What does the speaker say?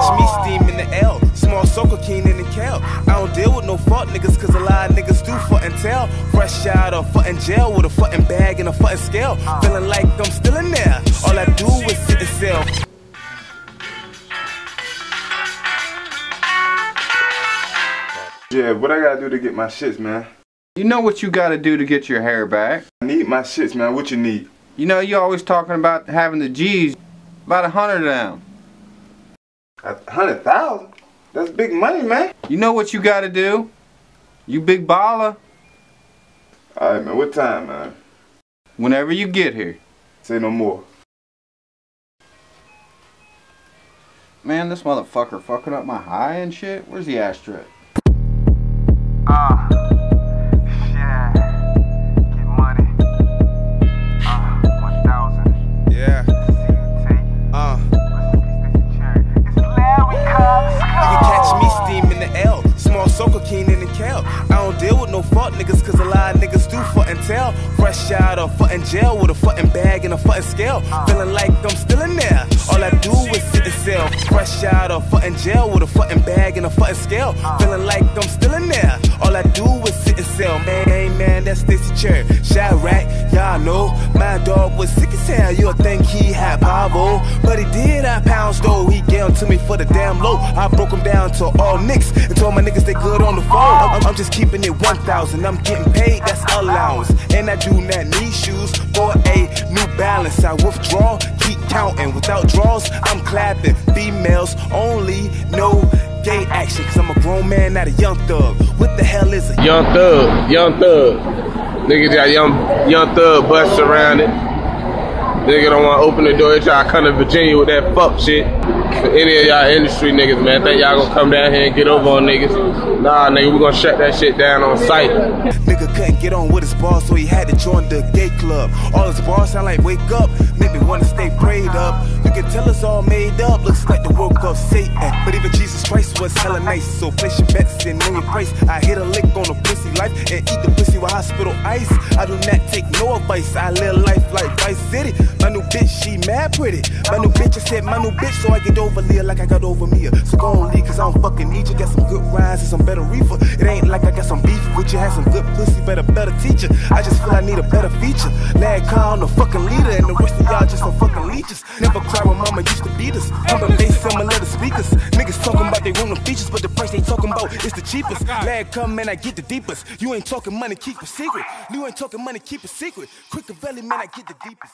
catch me steaming the L, small circle keen in the Cal. I don't deal with no fuck niggas, cause a lot of niggas do fuck and tell. Fresh out of fucking jail with a fucking bag and a fucking scale. Feeling like I'm still in there, all I do is sit and sell. Yeah, what I gotta do to get my shits, man? You know what you gotta do to get your hair back. I need my shits, man. What you need? You know you always talking about having the G's. About 100 of them. 100,000? That's big money, man. You know what you gotta do? You big baller. Alright, man. What time, man? Whenever you get here. Say no more. Man, this motherfucker fucking up my high and shit. Where's the ashtray? Yeah, get money. 1,000. Yeah. It's LarryCa. You can catch me steaming the L, small circle keen in the Cal. I don't deal with no fuck niggas, cause a lot of niggas do fuck and tell. Fresh out of fucking jail with a fucking bag and a fucking scale. Feeling like I'm still in there, all I do is sit and sell. Fresh out of fucking jail with a fucking bag and a fucking scale. Feeling like I'm still in there, all I do is sit and sell. Man, that's DissShot. Chirac, y'all know. My dog was sick as hell, you'll think he had Pavo. But he did have pounds though, he gave them to me for the damn low. I broke him down to all nicks and told my niggas they good on the phone. I'm just keeping it 1,000, I'm getting paid, that's allowance. And I do not need shoes for a New Balance. I withdraw, keep counting. Without draws, I'm clapping. Females only, no gay action. Cause I'm a grown man, not a young thug. What the hell is it? Young thug, young thug. Niggas got young thug bust surrounded. Nigga don't want to open the door, they try to come to Virginia with that fuck shit. For any of y'all industry niggas, man, think y'all gonna come down here and get over on niggas. Nah, nigga, we gonna shut that shit down on sight. Nigga couldn't get on with his boss, so he had to join the gay club. All his bars sound like wake up, make me wanna stay prayed up. You can tell it's all made up, looks like the work of Satan. But even Jesus Christ was hella nice, so place your bets and know your price. I hit a lick on the pussy life and eat the pussy with hospital ice. I do not take no advice, I live life like Vice City. My new bitch, she mad pretty. My new bitch, I said my new bitch, so I get over Leah like I got over Mia. So go on leave, cause I don't fucking need you. Got some good rhymes and some better reefer. It ain't like I got some beef with you. Had some good pussy, but a better teacher. I just feel I need a better feature. LarryCa, I'm the fucking leader, and the rest of y'all just some fucking leeches. Never cry when mama used to beat us. Pumping bass, similar to speakers. Niggas talking about they want them features, but the price they talking about is the cheapest. LarryCa, man, I get the deepest. You ain't talking money, keep it secret. You ain't talking money, keep it secret. Quick the belly, man, I get the deepest.